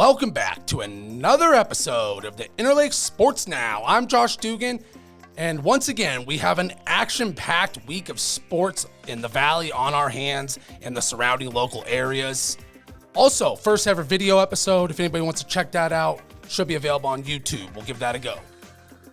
Welcome back to another episode of the Interlake Sports Now. I'm Josh Dugan, and once again, we have an action-packed week of sports in the Valley on our hands and the surrounding local areas. Also, first ever video episode, if anybody wants to check that out, should be available on YouTube. We'll give that a go.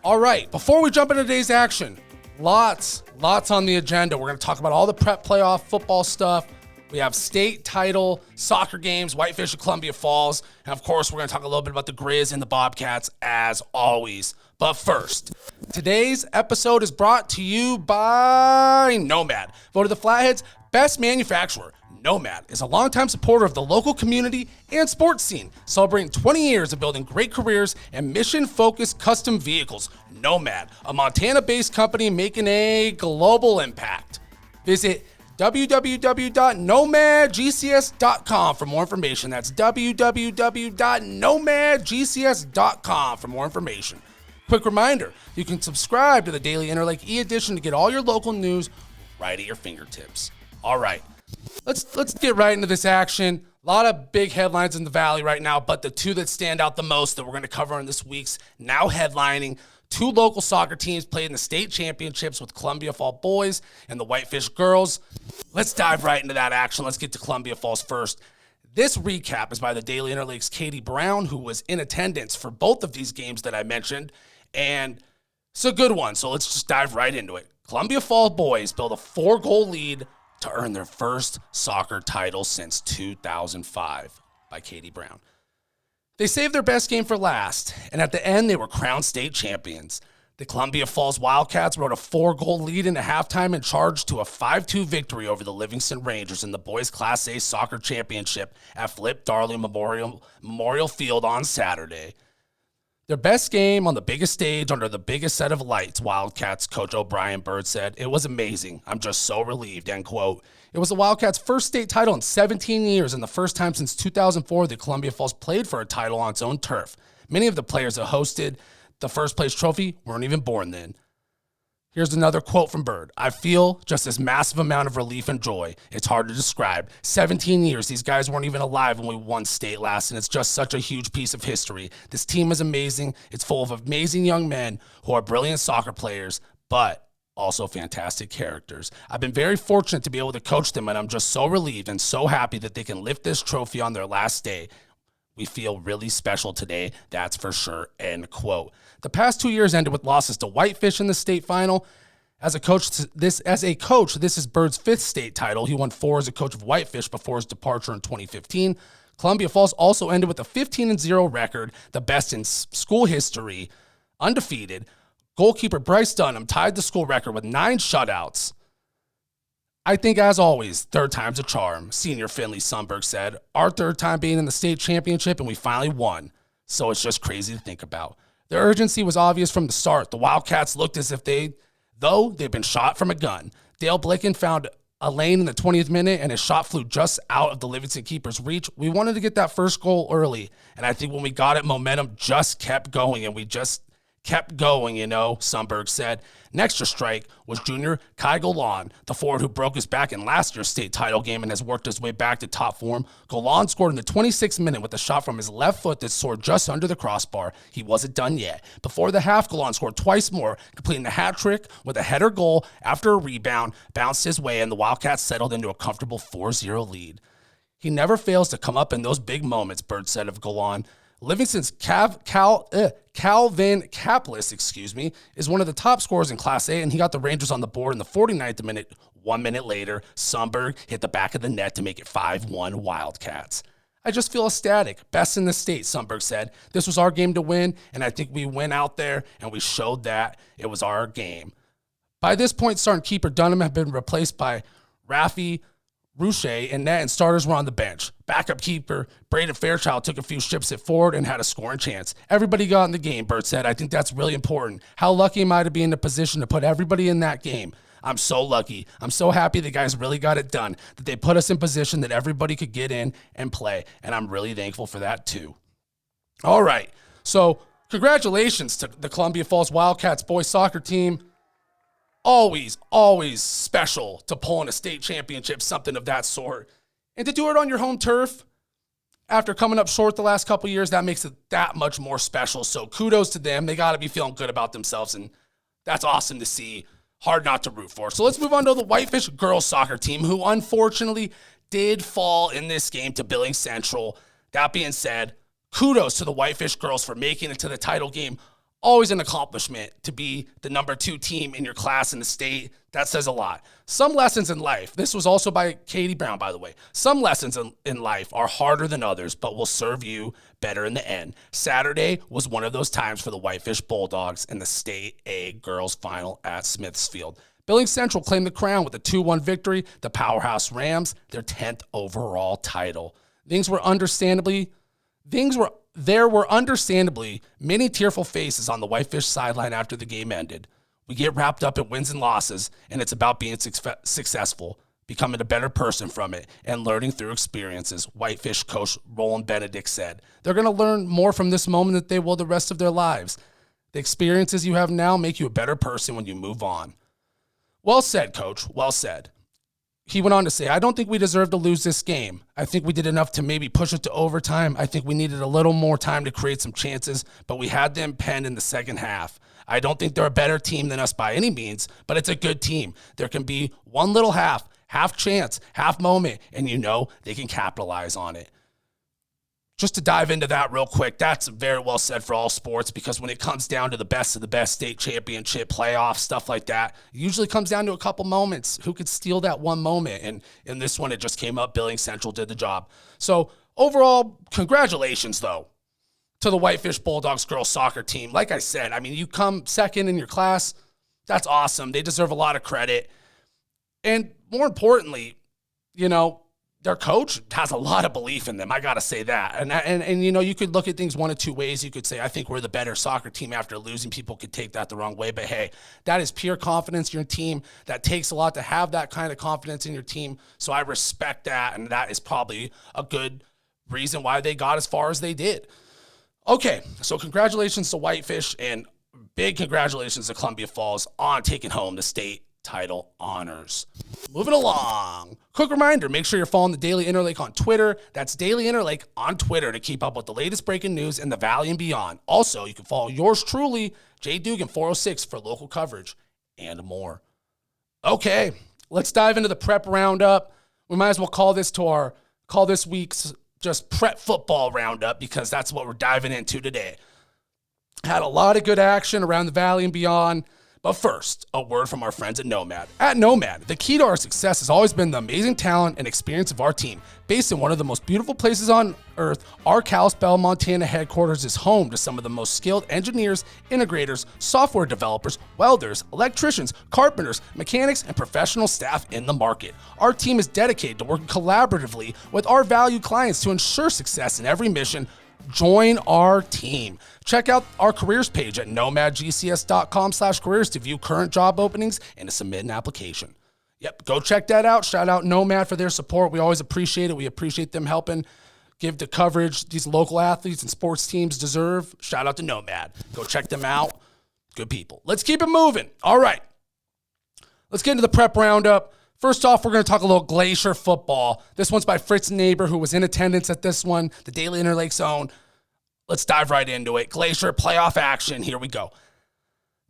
All right, before we jump into today's action, lots on the agenda. We're going to talk about all the prep playoff football stuff. We have state title, soccer games, Whitefish and Columbia Falls. And of course, we're going to talk a little bit about the Griz and the Bobcats as always. But first, today's episode is brought to you by Nomad. Voted the Flathead's best manufacturer. Nomad is a longtime supporter of the local community and sports scene, celebrating 20 years of building great careers and mission-focused custom vehicles. Nomad, a Montana-based company making a global impact. Visit www.nomadgcs.com for more information. That's www.nomadgcs.com for more information. Quick reminder, you can subscribe to the Daily Interlake e-edition to get all your local news right at your fingertips. All right, let's get right into this action. A lot of big headlines in the Valley right now, but the two that stand out the most that we're going to cover in this week's Now headlining. Two local soccer teams played in the state championships with Columbia Falls boys and the Whitefish girls. Let's dive right into that action. Let's get to Columbia Falls first. This recap is by the Daily Interlake's Katie Brown, who was in attendance for both of these games that I mentioned, and it's a good one, so let's just dive right into it. Columbia Falls boys built a 4-goal lead to earn their first soccer title since 2005 by Katie Brown. They saved their best game for last, and at the end, they were crowned state champions. The Columbia Falls Wildcats rode a 4-goal lead into halftime and charged to a 5-2 victory over the Livingston Rangers in the Boys Class A Soccer Championship at Flip Darling Memorial Field on Saturday. Their best game on the biggest stage under the biggest set of lights, Wildcats coach O'Brien Bird said. It was amazing. I'm just so relieved, end quote. It was the Wildcats' first state title in 17 years and the first time since 2004 that Columbia Falls played for a title on its own turf. Many of the players that hosted the first place trophy weren't even born then. Here's another quote from Bird. I feel just this massive amount of relief and joy. It's hard to describe. 17 years, these guys weren't even alive when we won state last, and it's just such a huge piece of history. This team is amazing. It's full of amazing young men who are brilliant soccer players, but also fantastic characters. I've been very fortunate to be able to coach them, and I'm just so relieved and so happy that they can lift this trophy on their last day. We feel really special today, that's for sure, end quote. The past 2 years ended with losses to Whitefish in the state final. As a coach, this is Bird's fifth state title. He won 4 as a coach of Whitefish before his departure in 2015. Columbia Falls also ended with a 15-0 record, the best in school history, undefeated. Goalkeeper Bryce Dunham tied the school record with 9 shutouts. I think, as always, third time's a charm, Senior Finley Sundberg said. Our third time being in the state championship, and we finally won. So it's just crazy to think about. The urgency was obvious from the start. The Wildcats looked as if they'd been shot from a gun. Dale Blicken found a lane in the 20th minute, and his shot flew just out of the Livingston keeper's reach. We wanted to get that first goal early, and I think when we got it, momentum just kept going, and we just kept going, Sundberg said. Next to strike was junior Kai Golan, the forward who broke his back in last year's state title game and has worked his way back to top form. Golan scored in the 26th minute with a shot from his left foot that soared just under the crossbar. He wasn't done yet. Before the half, Golan scored twice more, completing the hat trick with a header goal after a rebound bounced his way, and the Wildcats settled into a comfortable 4-0 lead. He never fails to come up in those big moments, Bird said of Golan. Livingston's Calvin Kaplis, is one of the top scorers in Class A, and he got the Rangers on the board in the 49th minute. 1 minute later, Sundberg hit the back of the net to make it 5-1 Wildcats. I just feel ecstatic. Best in the state, Sundberg said. This was our game to win, and I think we went out there and we showed that it was our game. By this point, starting keeper Dunham had been replaced by Rafi Rouche and net, and starters were on the bench. Backup keeper Braden Fairchild took a few ships at forward and had a scoring chance. Everybody got in the game, Bert said. I think that's really important. How lucky am I to be in the position to put everybody in that game? I'm so lucky. I'm so happy the guys really got it done, that they put us in position that everybody could get in and play, and I'm really thankful for that too. All right, so congratulations to the Columbia Falls Wildcats boys soccer team. Always special to pull in a state championship, something of that sort. And to do it on your home turf, after coming up short the last couple years, that makes it that much more special. So kudos to them. They got to be feeling good about themselves, and that's awesome to see. Hard not to root for. So let's move on to the Whitefish girls soccer team, who unfortunately did fall in this game to Billings Central. That being said, kudos to the Whitefish girls for making it to the title game. Always an accomplishment to be the number 2 team in your class in the state. That says a lot. Some lessons in life, this was also by Katie Brown, by the way. Some lessons in life are harder than others, but will serve you better in the end. Saturday was one of those times for the Whitefish Bulldogs in the State A girls final at Smithsfield. Billings Central claimed the crown with a 2-1 victory. The Powerhouse Rams, their 10th overall title. There were understandably many tearful faces on the Whitefish sideline after the game ended. We get wrapped up in wins and losses, and it's about being successful, becoming a better person from it, and learning through experiences, Whitefish coach Roland Benedict said. They're going to learn more from this moment than they will the rest of their lives. The experiences you have now make you a better person when you move on. Well said, coach. Well said. He went on to say, I don't think we deserve to lose this game. I think we did enough to maybe push it to overtime. I think we needed a little more time to create some chances, but we had them penned in the second half. I don't think they're a better team than us by any means, but it's a good team. There can be one little half chance, half moment, and you know they can capitalize on it. Just to dive into that real quick, that's very well said for all sports, because when it comes down to the best of the best, state championship, playoffs, stuff like that, it usually comes down to a couple moments. Who could steal that one moment? And in this one, it just came up. Billings Central did the job. So overall, congratulations, though, to the Whitefish Bulldogs girls soccer team. Like I said, I mean, you come second in your class. That's awesome. They deserve a lot of credit. And more importantly, you know, their coach has a lot of belief in them. I got to say that. And you know, you could look at things one of two ways. You could say, I think we're the better soccer team after losing. People could take that the wrong way. But hey, that is pure confidence in your team. That takes a lot to have that kind of confidence in your team. So I respect that. And that is probably a good reason why they got as far as they did. Okay, so congratulations to Whitefish, and big congratulations to Columbia Falls on taking home the state title honors. Moving along. Quick reminder, make sure you're following the Daily Interlake on Twitter. That's Daily Interlake on Twitter to keep up with the latest breaking news in the Valley and beyond. Also, you can follow yours truly, J. Dugan 406, for local coverage and more. Okay, let's dive into the prep roundup. We might as well call this week's just prep football roundup, because that's what we're diving into today. Had a lot of good action around the Valley and beyond. But first, a word from our friends at Nomad. At Nomad, the key to our success has always been the amazing talent and experience of our team. Based in one of the most beautiful places on earth, our Kalispell, Montana headquarters is home to some of the most skilled engineers, integrators, software developers, welders, electricians, carpenters, mechanics, and professional staff in the market. Our team is dedicated to working collaboratively with our valued clients to ensure success in every mission. Join our team. Check out our careers page at nomadgcs.com/careers to view current job openings and to submit an application. Yep, go check that out. Shout out Nomad for their support. We always appreciate it. We appreciate them helping give the coverage these local athletes and sports teams deserve. Shout out to Nomad. Go check them out. Good people. Let's keep it moving. All right. Let's get into the prep roundup. First off, we're going to talk a little Glacier football. This one's by Fritz Neighbor, who was in attendance at this one, the Daily Interlake Zone. Let's dive right into it. Glacier playoff action. Here we go.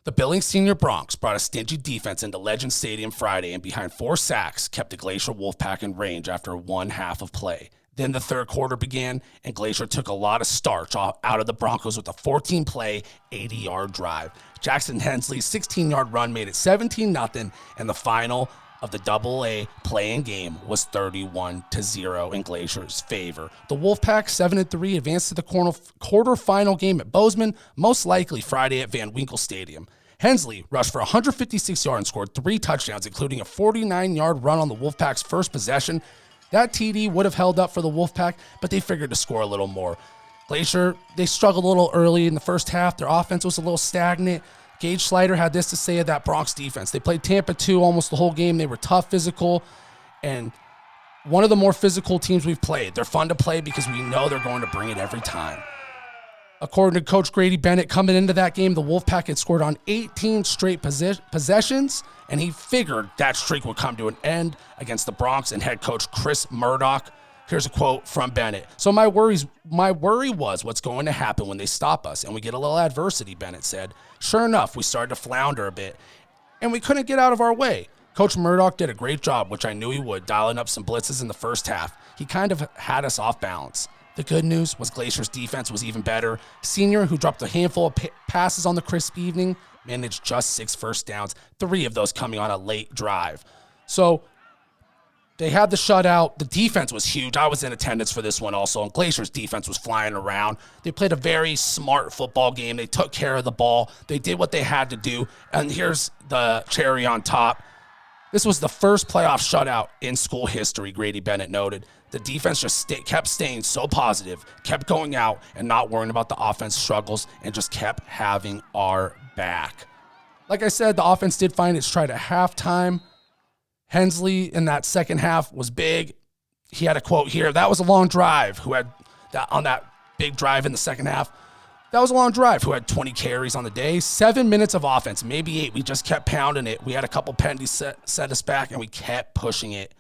The Billings Senior Broncs brought a stingy defense into Legend Stadium Friday, and behind 4 sacks, kept the Glacier Wolfpack in range after one half of play. Then the third quarter began, and Glacier took a lot of starch out of the Broncos with a 14-play, 80-yard drive. Jackson Hensley's 16-yard run made it 17-0, and the final of the AA play-in game was 31-0 in Glacier's favor. The Wolfpack, 7-3, advanced to the quarterfinal game at Bozeman, most likely Friday at Van Winkle Stadium. Hensley rushed for 156 yards and scored 3 touchdowns, including a 49-yard run on the Wolfpack's first possession. That TD would have held up for the Wolfpack, but they figured to score a little more. Glacier, they struggled a little early in the first half. Their offense was a little stagnant. Gage Slider had this to say of that Bronx defense. They played Tampa 2 almost the whole game. They were tough, physical, and one of the more physical teams we've played. They're fun to play because we know they're going to bring it every time. According to Coach Grady Bennett, coming into that game, the Wolfpack had scored on 18 straight possessions, and he figured that streak would come to an end against the Bronx and head coach Chris Murdoch. Here's a quote from Bennett. So my worry was what's going to happen when they stop us and we get a little adversity, Bennett said. Sure enough, we started to flounder a bit and we couldn't get out of our way. Coach Murdoch did a great job, which I knew he would, dialing up some blitzes in the first half. He kind of had us off balance. The good news was Glacier's defense was even better. Senior, who dropped a handful of passes on the crisp evening, managed just 6 first downs, 3 of those coming on a late drive. So they had the shutout. The defense was huge. I was in attendance for this one also, and Glacier's defense was flying around. They played a very smart football game. They took care of the ball. They did what they had to do, and here's the cherry on top. This was the first playoff shutout in school history, Grady Bennett noted. The defense just kept staying so positive, kept going out and not worrying about the offense struggles, and just kept having our back. Like I said, the offense did find its stride at halftime. Hensley in that second half was big. He had a quote here. That was a long drive who had that on that big drive in the second half. That was a long drive who had 20 carries on the day. 7 minutes of offense, maybe 8. We just kept pounding it. We had a couple penalties set us back, and we kept pushing it.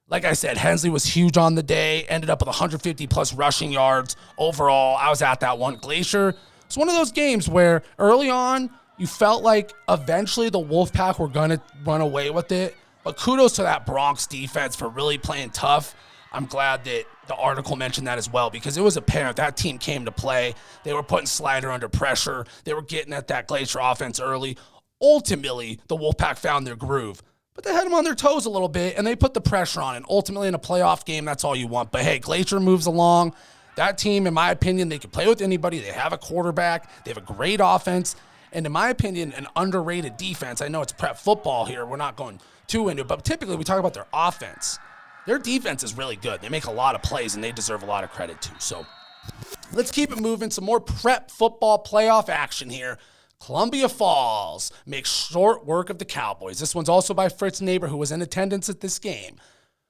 Like I said, Hensley was huge on the day, ended up with 150-plus rushing yards overall. I was at that one. Glacier, it's one of those games where early on you felt like eventually the Wolfpack were going to run away with it. But kudos to that Bronx defense for really playing tough. I'm glad that the article mentioned that as well because it was apparent that team came to play. They were putting Slider under pressure. They were getting at that Glacier offense early. Ultimately, the Wolfpack found their groove. But they had them on their toes a little bit, and they put the pressure on. And ultimately, in a playoff game, that's all you want. But, hey, Glacier moves along. That team, in my opinion, they can play with anybody. They have a quarterback. They have a great offense. And in my opinion, an underrated defense. I know it's prep football here. We're not going too into it, but typically we talk about their offense. Their defense is really good. They make a lot of plays, and they deserve a lot of credit too. So let's keep it moving. Some more prep football playoff action here. Columbia Falls makes short work of the Cowboys. This one's also by Fritz Neighbor, who was in attendance at this game.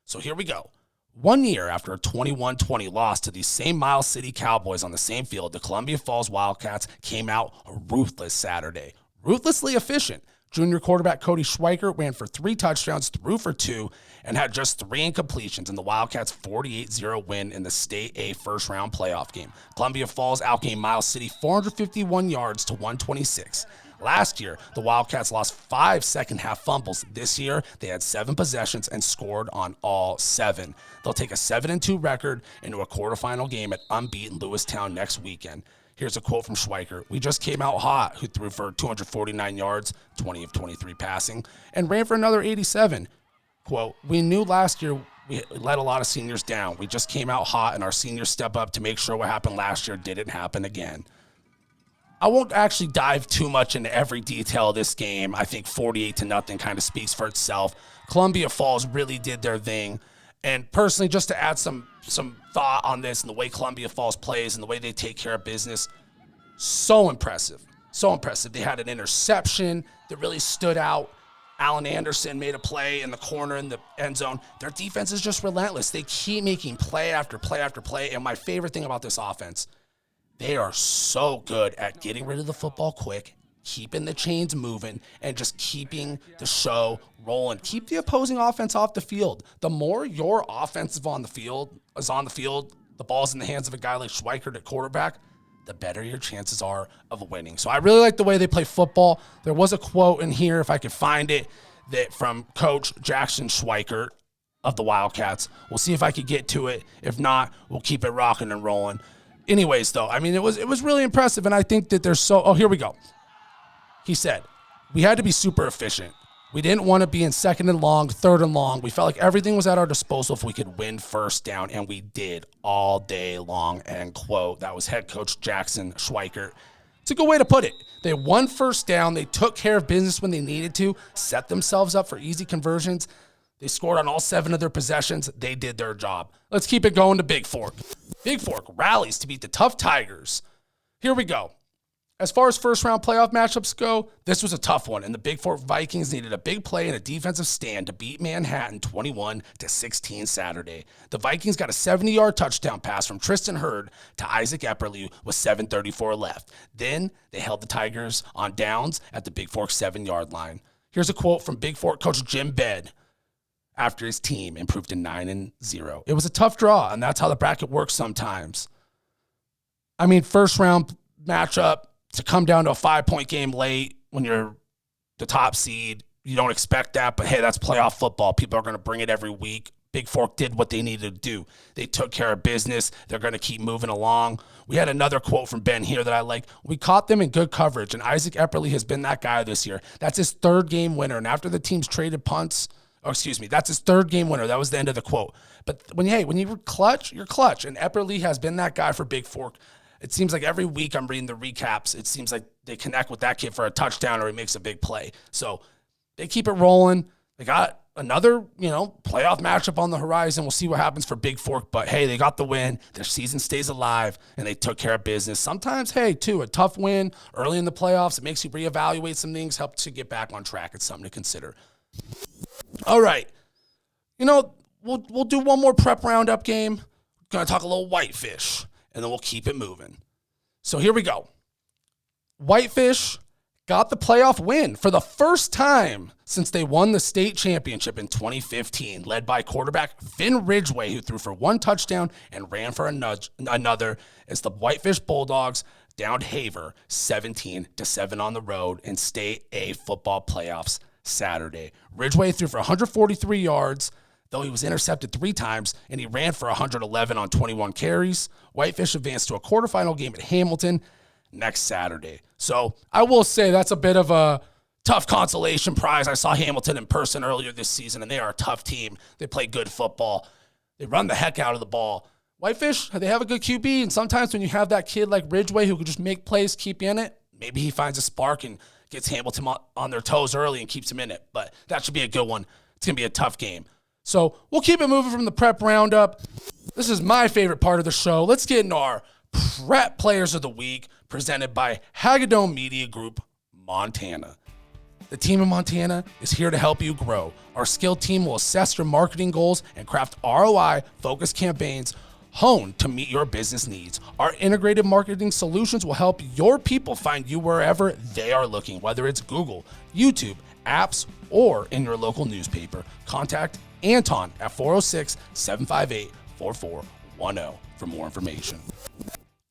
So here we go. 1 year after a 21-20 loss to these same Miles City Cowboys on the same field, the Columbia Falls Wildcats came out ruthless Saturday. Ruthlessly efficient. Junior quarterback Cody Schweiker ran for 3 touchdowns, threw for 2, and had just 3 incompletions in the Wildcats' 48-0 win in the State A first-round playoff game. Columbia Falls outgained Miles City 451 yards to 126. Last year, the Wildcats lost 5 second-half fumbles. This year, they had 7 possessions and scored on all 7. They'll take a 7-2 record into a quarterfinal game at unbeaten Lewistown next weekend. Here's a quote from Schweiker. We just came out hot, who threw for 249 yards, 20 of 23 passing, and ran for another 87. Quote, we knew last year we let a lot of seniors down. We just came out hot, and our seniors step up to make sure what happened last year didn't happen again. I won't actually dive too much into every detail of this game. I think 48-0 kind of speaks for itself. Columbia Falls really did their thing. And personally, just to add some thought on this and the way Columbia Falls plays and the way they take care of business, so impressive. So impressive. They had an interception that really stood out. Allen Anderson made a play in the corner in the end zone. Their defense is just relentless. They keep making play after play after play. And my favorite thing about this offense, they are so good at getting rid of the football quick, keeping the chains moving, and just keeping the show rolling. Keep the opposing offense off the field. The more your offensive is on the field, the ball's in the hands of a guy like Schweikert at quarterback, the better your chances are of winning. So I really like the way they play football. There was a quote in here, if I could find it, that from Coach Jackson Schweikert of the Wildcats. We'll see if I could get to it. If not, we'll keep it rocking and rolling. Anyways, though, I mean, it was really impressive, and I think that there's so – oh, here we go. He said, we had to be super efficient. We didn't want to be in 2nd and long, 3rd and long. We felt like everything was at our disposal if we could win first down, and we did all day long, end quote. That was head coach Jackson Schweikert. It's a good way to put it. They won first down. They took care of business when they needed to, set themselves up for easy conversions. They scored on all 7 of their possessions. They did their job. Let's keep it going to Big Fork. Big Fork rallies to beat the tough Tigers. Here we go. As far as first-round playoff matchups go, this was a tough one, and the Big Fork Vikings needed a big play and a defensive stand to beat Manhattan 21-16 Saturday. The Vikings got a 70-yard touchdown pass from Tristan Hurd to Isaac Epperle with 7:34 left. Then they held the Tigers on downs at the Big Fork 7-yard line. Here's a quote from Big Fork coach Jim Bed. after his team improved to 9-0. It was a tough draw, and that's how the bracket works sometimes. I mean, first round matchup to come down to a 5-point game late when you're the top seed. You don't expect that, but hey, that's playoff football. People are going to bring it every week. Big Fork did what they needed to do. They took care of business. They're going to keep moving along. We had another quote from Ben here that I like. We caught them in good coverage, and Isaac Epperly has been that guy this year. That's his third game winner, and after the team's traded punts, that's his third game winner. That was the end of the quote. But when you're clutch, you're clutch, and Epperly has been that guy for Big Fork. It seems like every week I'm reading the recaps. It seems like they connect with that kid for a touchdown or he makes a big play. So they keep it rolling. They got another, playoff matchup on the horizon. We'll see what happens for Big Fork. But, hey, they got the win. Their season stays alive, and they took care of business. Sometimes, hey, too, a tough win early in the playoffs, it makes you reevaluate some things, helps you get back on track. It's something to consider. All right. We'll do one more prep roundup game. We're going to talk a little Whitefish, and then we'll keep it moving. So here we go. Whitefish got the playoff win for the first time since they won the state championship in 2015, led by quarterback Finn Ridgway, who threw for one touchdown and ran for another as the Whitefish Bulldogs downed Haver 17-7 on the road in State A football playoffs Saturday. Ridgway threw for 143 yards, though he was intercepted 3 times, and he ran for 111 on 21 carries. Whitefish advanced to a quarterfinal game at Hamilton next Saturday. So I will say that's a bit of a tough consolation prize. I saw Hamilton in person earlier this season, and they are a tough team. They play good football. They run the heck out of the ball. Whitefish, they have a good QB, and sometimes when you have that kid like Ridgway who can just make plays, keep you in it, maybe he finds a spark and gets Hamilton on their toes early and keeps them in it. But that should be a good one. It's going to be a tough game. So we'll keep it moving from the prep roundup. This is my favorite part of the show. Let's get into our prep players of the week, presented by Hagadone Media Group, Montana. The team in Montana is here to help you grow. Our skilled team will assess your marketing goals and craft ROI-focused campaigns honed to meet your business needs. Our integrated marketing solutions will help your people find you wherever they are looking, whether it's Google, YouTube, apps, or in your local newspaper. Contact Anton at 406-758-4410 for more information.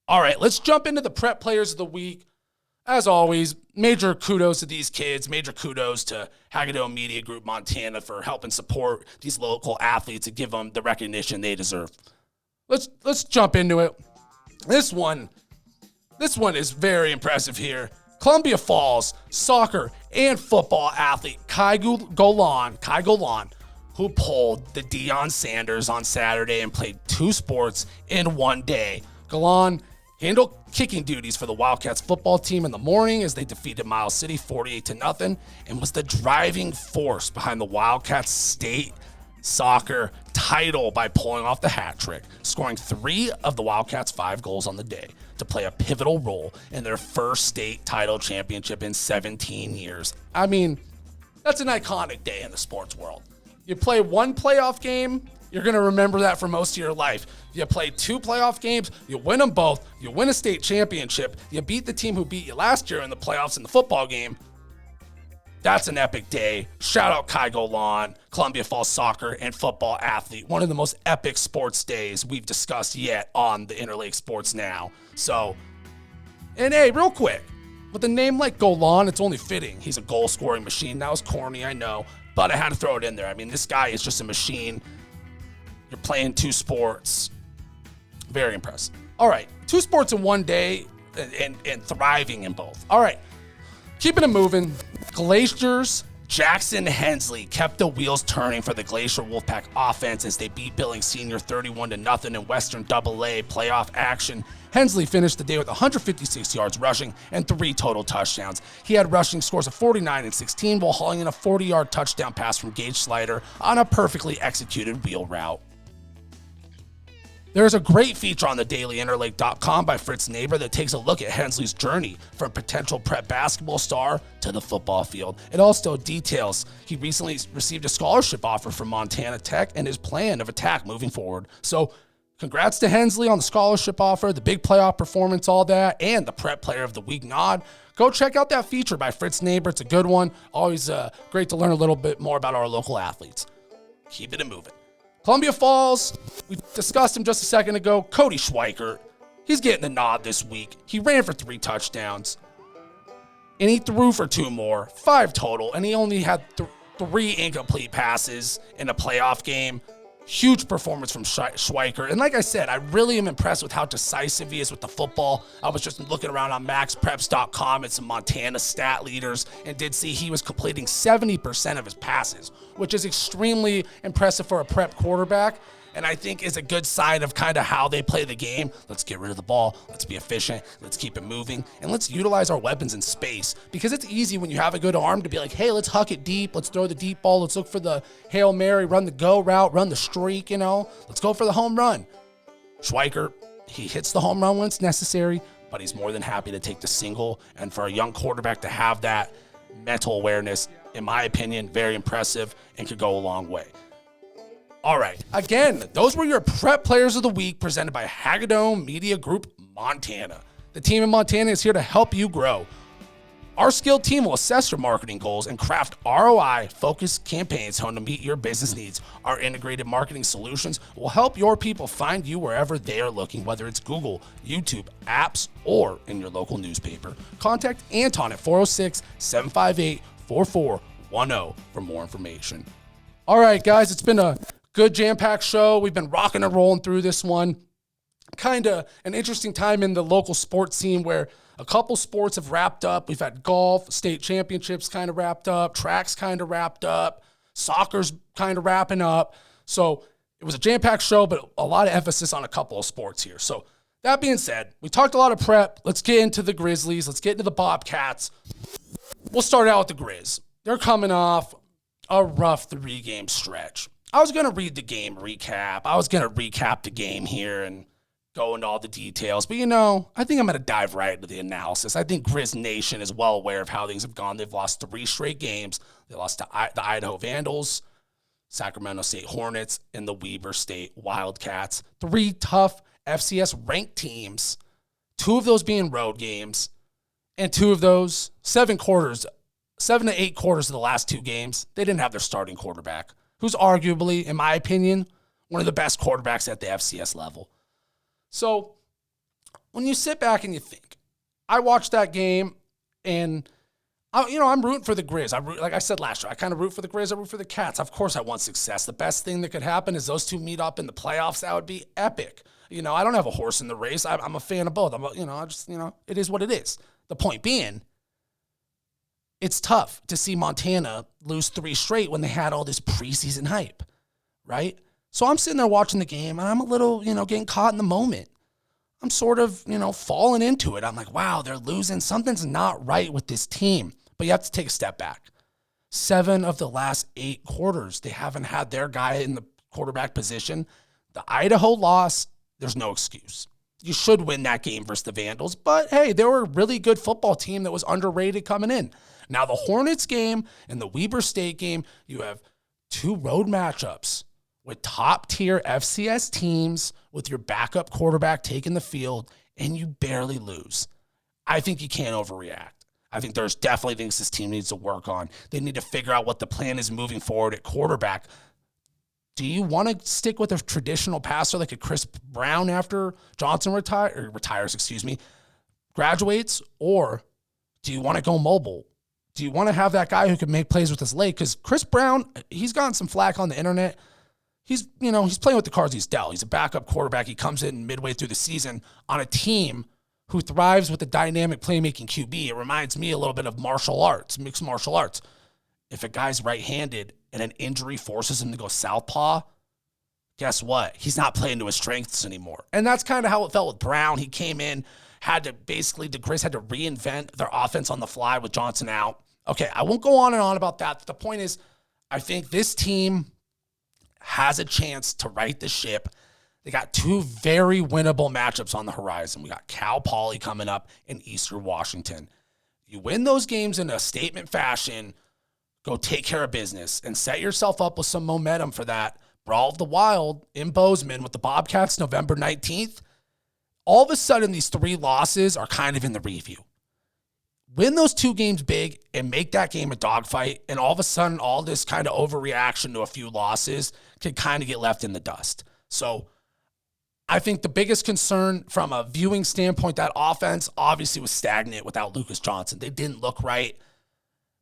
All right, let's jump into the prep players of the week. As always, major kudos to these kids. Major kudos to Hagadone Media Group Montana for helping support these local athletes and give them the recognition they deserve. Let's jump into it. This one is very impressive here. Columbia Falls soccer and football athlete Kai Golan, who pulled the Deion Sanders on Saturday and played 2 sports in one day. Golan handled kicking duties for the Wildcats football team in the morning as they defeated Miles City 48-0 and was the driving force behind the Wildcats state soccer title by pulling off the hat trick, scoring 3 of the Wildcats' 5 goals on the day to play a pivotal role in their first state title championship in 17 years. I mean, that's an iconic day in the sports world. You play one playoff game, you're going to remember that for most of your life. You play 2 playoff games, you win them both, you win a state championship, you beat the team who beat you last year in the playoffs in the football game. That's an epic day. Shout out Kai Golan, Columbia Falls soccer and football athlete. One of the most epic sports days we've discussed yet on the Interlake Sports Now. So, and hey, real quick, with a name like Golan, it's only fitting. He's a goal-scoring machine. That was corny, I know, but I had to throw it in there. I mean, this guy is just a machine. You're playing 2 sports. Very impressive. All right, 2 sports in one day and thriving in both. All right, keeping it moving. Glacier's Jackson Hensley kept the wheels turning for the Glacier Wolfpack offense as they beat Billings Senior 31-0 in Western AA playoff action. Hensley finished the day with 156 yards rushing and 3 total touchdowns. He had rushing scores of 49 and 16 while hauling in a 40-yard touchdown pass from Gage Slider on a perfectly executed wheel route. There's a great feature on the dailyinterlake.com by Fritz Neighbor that takes a look at Hensley's journey from potential prep basketball star to the football field. It also details he recently received a scholarship offer from Montana Tech and his plan of attack moving forward. So congrats to Hensley on the scholarship offer, the big playoff performance, all that, and the prep player of the week nod. Go check out that feature by Fritz Neighbor. It's a good one. Always great to learn a little bit more about our local athletes. keep it moving. Columbia Falls, we discussed him just a second ago. Cody Schweiker, he's getting the nod this week. He ran for 3 touchdowns, and he threw for 2 more, 5 total, and he only had 3 incomplete passes in a playoff game. Huge performance from Schweiker. And like I said, I really am impressed with how decisive he is with the football. I was just looking around on maxpreps.com at some Montana stat leaders and did see he was completing 70% of his passes, which is extremely impressive for a prep quarterback. And I think is a good sign of kind of how they play the game. Let's get rid of the ball. Let's be efficient. Let's keep it moving. And let's utilize our weapons in space. Because it's easy when you have a good arm to be like, hey, let's huck it deep. Let's throw the deep ball. Let's look for the Hail Mary, run the go route, run the streak, Let's go for the home run. Schweiker, he hits the home run when it's necessary, but he's more than happy to take the single. And for a young quarterback to have that mental awareness, in my opinion, very impressive and could go a long way. All right, again, those were your Prep Players of the Week presented by Hagadone Media Group, Montana. The team in Montana is here to help you grow. Our skilled team will assess your marketing goals and craft ROI-focused campaigns honed to meet your business needs. Our integrated marketing solutions will help your people find you wherever they are looking, whether it's Google, YouTube, apps, or in your local newspaper. Contact Anton at 406-758-4410 for more information. All right, guys, it's been a good jam-packed show. We've been rocking and rolling through this one. Kind of an interesting time in the local sports scene where a couple sports have wrapped up. We've had golf, state championships kind of wrapped up, tracks kind of wrapped up, soccer's kind of wrapping up. So it was a jam-packed show, but a lot of emphasis on a couple of sports here. So that being said, we talked a lot of prep. Let's get into the Grizzlies. Let's get into the Bobcats. We'll start out with the Griz. They're coming off a rough 3-game stretch. I was going to read the game recap. I was going to recap the game here and go into all the details. But, I think I'm going to dive right into the analysis. I think Griz Nation is well aware of how things have gone. They've lost 3 straight games. They lost to the Idaho Vandals, Sacramento State Hornets, and the Weber State Wildcats. 3 tough FCS-ranked teams, 2 of those being road games, and 2 of those, 7 to 8 quarters of the last 2 games, they didn't have their starting quarterback, who's arguably, in my opinion, one of the best quarterbacks at the FCS level. So when you sit back and you think, I watched that game, and I'm rooting for the Griz. Like I said last year, I kind of root for the Griz. I root for the Cats. Of course, I want success. The best thing that could happen is those 2 meet up in the playoffs. That would be epic. I don't have a horse in the race. I'm a fan of both. It is what it is. The point being, it's tough to see Montana lose 3 straight when they had all this preseason hype, right? So I'm sitting there watching the game, and I'm a little, getting caught in the moment. I'm sort of, falling into it. I'm like, wow, they're losing. Something's not right with this team. But you have to take a step back. 7 of the last 8 quarters, they haven't had their guy in the quarterback position. The Idaho loss, there's no excuse. You should win that game versus the Vandals. But, hey, they were a really good football team that was underrated coming in. Now, the Hornets game and the Weber State game, you have 2 road matchups with top-tier FCS teams with your backup quarterback taking the field, and you barely lose. I think you can't overreact. I think there's definitely things this team needs to work on. They need to figure out what the plan is moving forward at quarterback. Do you want to stick with a traditional passer like a Chris Brown after Johnson graduates, or do you want to go mobile? Do you want to have that guy who can make plays with his leg? Because Chris Brown, he's gotten some flack on the internet. He's playing with the cards he's dealt. He's a backup quarterback. He comes in midway through the season on a team who thrives with a dynamic playmaking QB. It reminds me a little bit of mixed martial arts. If a guy's right-handed and an injury forces him to go southpaw, guess what? He's not playing to his strengths anymore. And that's kind of how it felt with Brown. He came in, the Griz had to reinvent their offense on the fly with Johnson out. Okay, I won't go on and on about that. The point is, I think this team has a chance to right the ship. They got 2 very winnable matchups on the horizon. We got Cal Poly coming up in Eastern Washington. You win those games in a statement fashion, go take care of business and set yourself up with some momentum for that Brawl of the Wild in Bozeman with the Bobcats November 19th. All of a sudden, these 3 losses are kind of in the review. win those 2 games big and make that game a dogfight, and all of a sudden, all this kind of overreaction to a few losses can kind of get left in the dust. So I think the biggest concern from a viewing standpoint, that offense obviously was stagnant without Lucas Johnson. They didn't look right,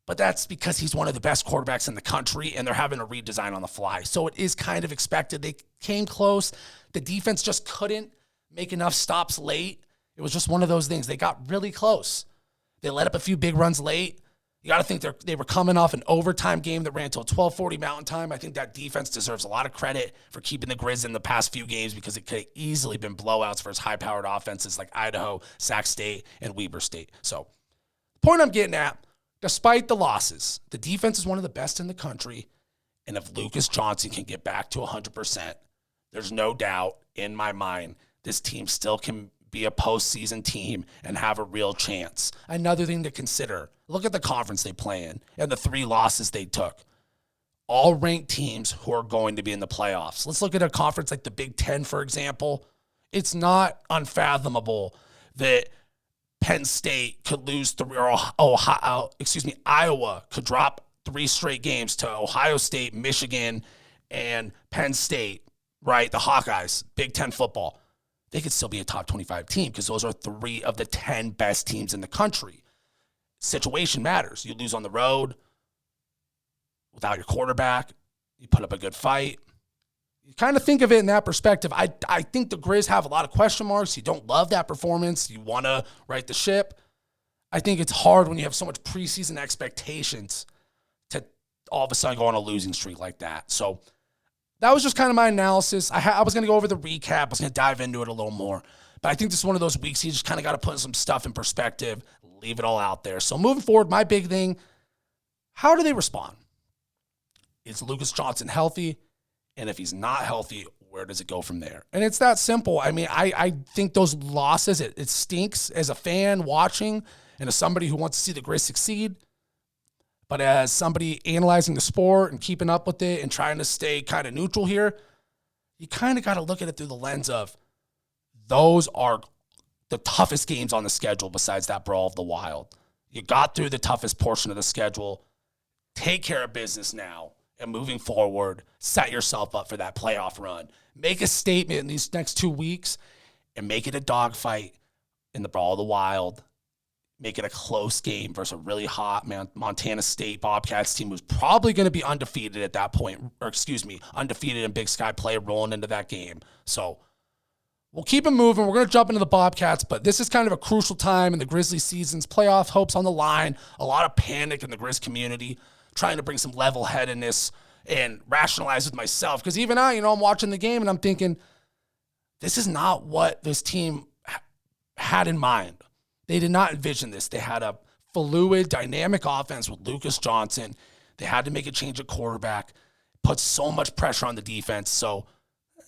but that's because he's one of the best quarterbacks in the country, and they're having a redesign on the fly. So it is kind of expected. They came close. The defense just couldn't make enough stops late. It was just one of those things. They got really close. They let up a few big runs late. You got to think they were coming off an overtime game that ran till 12:40 Mountain Time. I think that defense deserves a lot of credit for keeping the Griz in the past few games, because it could have easily been blowouts for its high-powered offenses like Idaho, Sac State, and Weber State. So the point I'm getting at, despite the losses, the defense is one of the best in the country, and if Lucas Johnson can get back to 100%, there's no doubt in my mind this team still can be a postseason team and have a real chance. Another thing to consider, look at the conference they play in and the 3 losses they took. All ranked teams who are going to be in the playoffs. Let's look at a conference like the Big Ten, for example. It's not unfathomable that Penn State could lose 3, or Iowa could drop 3 straight games to Ohio State, Michigan, and Penn State, right? The Hawkeyes, Big Ten football. They could still be a top 25 team because those are 3 of the 10 best teams in the country. Situation matters. You lose on the road without your quarterback. You put up a good fight. You kind of think of it in that perspective. I think the Griz have a lot of question marks. You don't love that performance. You want to right the ship. I think it's hard when you have so much preseason expectations to all of a sudden go on a losing streak like that. So that was just kind of my analysis. I was going to go over the recap. I was going to dive into it a little more. But I think this is one of those weeks you just kind of got to put some stuff in perspective, leave it all out there. So moving forward, my big thing, how do they respond? Is Lucas Johnson healthy? And if he's not healthy, where does it go from there? And it's that simple. I mean, I think those losses, it stinks as a fan watching and as somebody who wants to see the Griz succeed. But as somebody analyzing the sport and keeping up with it and trying to stay kind of neutral here, you kind of got to look at it through the lens of those are the toughest games on the schedule besides that Brawl of the Wild. You got through the toughest portion of the schedule. Take care of business now, and moving forward, set yourself up for that playoff run. Make a statement in these next 2 weeks and make it a dogfight in the Brawl of the Wild. Make it a close game versus a really hot Montana State Bobcats team who's probably going to be undefeated at that point, undefeated in Big Sky play rolling into that game. So we'll keep it moving. We're going to jump into the Bobcats, but this is kind of a crucial time in the Grizzlies season's playoff hopes on the line. A lot of panic in the Griz community, trying to bring some level-headedness and rationalize with myself. Because even I'm watching the game and I'm thinking, this is not what this team had in mind. They did not envision this. They had a fluid, dynamic offense with Lucas Johnson. They had to make a change at quarterback, put so much pressure on the defense. So,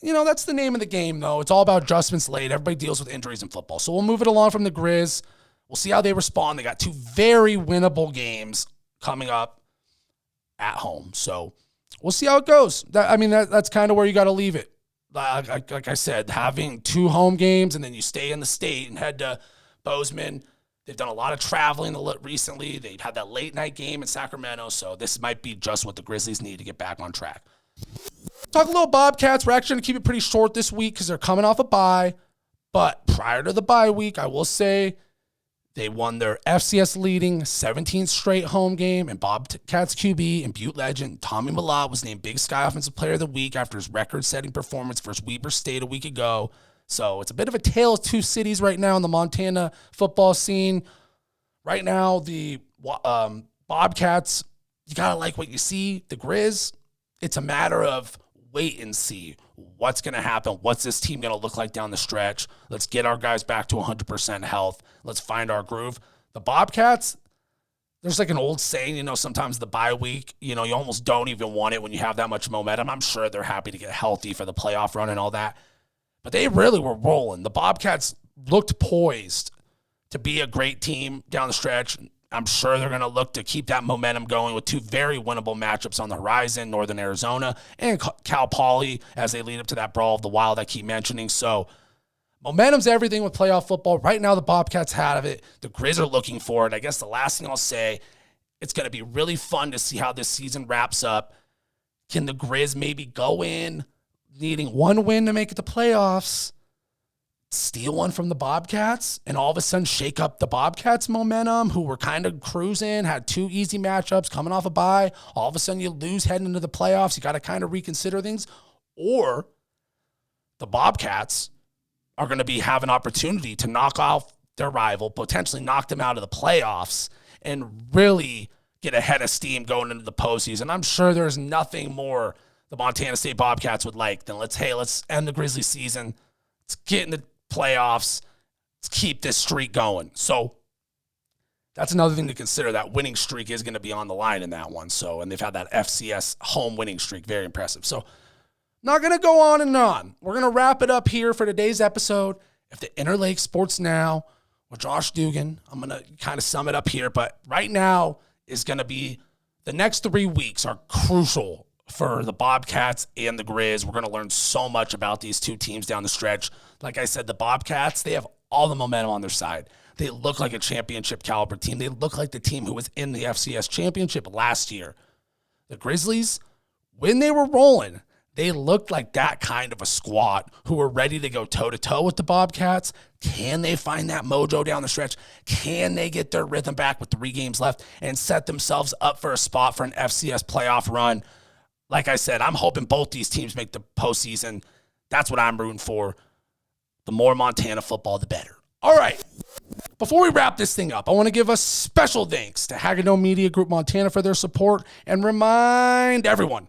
that's the name of the game, though. It's all about adjustments late. Everybody deals with injuries in football. So we'll move it along from the Griz. We'll see how they respond. They got 2 very winnable games coming up at home. So we'll see how it goes. That's kind of where you got to leave it. Like I said, having 2 home games and then you stay in the state and head to Bozeman. They've done a lot of traveling recently. They had that late night game in Sacramento, so this might be just what the Grizzlies need to get back on track. Talk a little Bobcats. We're actually going to keep it pretty short this week because they're coming off a bye. But prior to the bye week, I will say they won their FCS leading 17th straight home game, and Bobcats QB and Butte legend Tommy Millott was named Big Sky Offensive Player of the Week after his record-setting performance versus Weber State a week ago. So it's a bit of a tale of 2 cities right now in the Montana football scene. Right now, the Bobcats, you got to like what you see. The Griz, it's a matter of wait and see what's going to happen. What's this team going to look like down the stretch? Let's get our guys back to 100% health. Let's find our groove. The Bobcats, there's like an old saying, sometimes the bye week, you almost don't even want it when you have that much momentum. I'm sure they're happy to get healthy for the playoff run and all that. But they really were rolling. The Bobcats looked poised to be a great team down the stretch. I'm sure they're going to look to keep that momentum going with 2 very winnable matchups on the horizon, Northern Arizona and Cal Poly, as they lead up to that Brawl of the Wild I keep mentioning. So Momentum's everything with playoff football. Right now, the Bobcats have it. The Griz are looking for it. I guess the last thing I'll say, it's going to be really fun to see how this season wraps up. Can the Griz maybe go in needing one win to make it to playoffs, steal one from the Bobcats, and all of a sudden shake up the Bobcats' momentum, who were kind of cruising, had 2 easy matchups coming off a bye. All of a sudden you lose heading into the playoffs. You got to kind of reconsider things. Or the Bobcats are going to have an opportunity to knock off their rival, potentially knock them out of the playoffs, and really get ahead of steam going into the postseason. I'm sure there's nothing more the Montana State Bobcats would like than let's end the Grizzlies season. Let's get in the playoffs. Let's keep this streak going. So that's another thing to consider. That winning streak is going to be on the line in that one. So, and they've had that FCS home winning streak. Very impressive. So, not going to go on and on. We're going to wrap it up here for today's episode of the Interlake Sports Now with Josh Dugan. I'm going to kind of sum it up here, but right now is going to be the next 3 weeks are crucial for the Bobcats and the Griz. We're going to learn so much about these two teams down the stretch. Like I said, the Bobcats, they have all the momentum on their side. They look like a championship caliber team. They look like the team who was in the FCS championship last year. The Grizzlies, when they were rolling, they looked like that kind of a squad who were ready to go toe-to-toe with the Bobcats. Can they find that mojo down the stretch? Can they get their rhythm back with 3 games left and set themselves up for a spot for an FCS playoff run? Like I said, I'm hoping both these teams make the postseason. That's what I'm rooting for. The more Montana football, the better. All right. Before we wrap this thing up, I want to give a special thanks to Hagadone Media Group Montana for their support and remind everyone,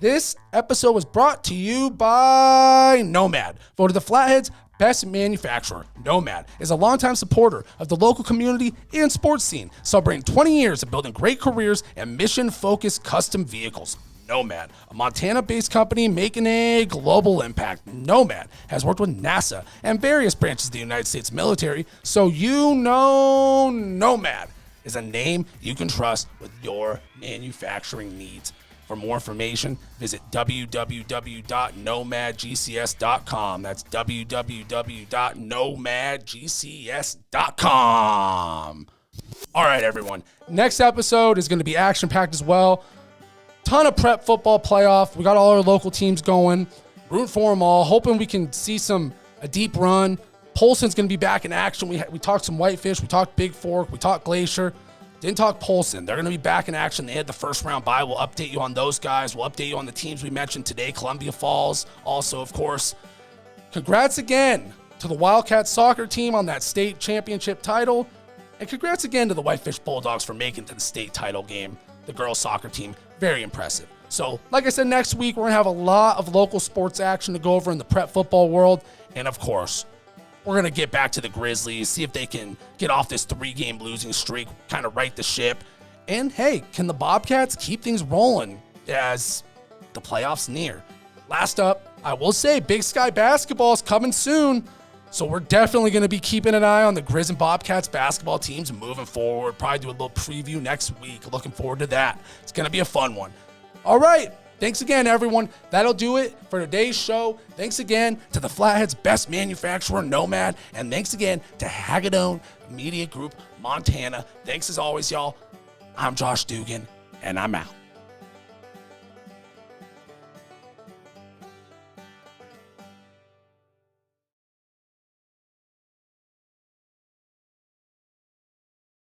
this episode was brought to you by Nomad, voted the Flathead's best manufacturer. Nomad is a longtime supporter of the local community and sports scene, celebrating 20 years of building great careers and mission-focused custom vehicles. Nomad, a Montana-based company making a global impact. Nomad has worked with NASA and various branches of the United States military, so you know Nomad is a name you can trust with your manufacturing needs. For more information, visit www.nomadgcs.com. That's www.nomadgcs.com. All right, everyone. Next episode is going to be action-packed as well. Ton of prep football playoff. We got all our local teams going. Rooting for them all. Hoping we can see a deep run. Polson's going to be back in action. We talked some Whitefish. We talked Big Fork. We talked Glacier. Didn't talk Polson. They're going to be back in action. They had the first round bye. We'll update you on those guys. We'll update you on the teams we mentioned today. Columbia Falls. Also, of course, congrats again to the Wildcat soccer team on that state championship title. And congrats again to the Whitefish Bulldogs for making it to the state title game. The girls soccer team, very impressive. So, like I said, next week we're going to have a lot of local sports action to go over in the prep football world. And, of course, we're going to get back to the Grizzlies, see if they can get off this 3-game losing streak, kind of right the ship. And, hey, can the Bobcats keep things rolling as the playoffs near? Last up, I will say Big Sky basketball is coming soon. So we're definitely going to be keeping an eye on the Griz and Bobcats basketball teams moving forward. Probably do a little preview next week. Looking forward to that. It's going to be a fun one. All right. Thanks again, everyone. That'll do it for today's show. Thanks again to the Flathead's best manufacturer, Nomad. And thanks again to Hagadone Media Group, Montana. Thanks as always, y'all. I'm Josh Dugan, and I'm out.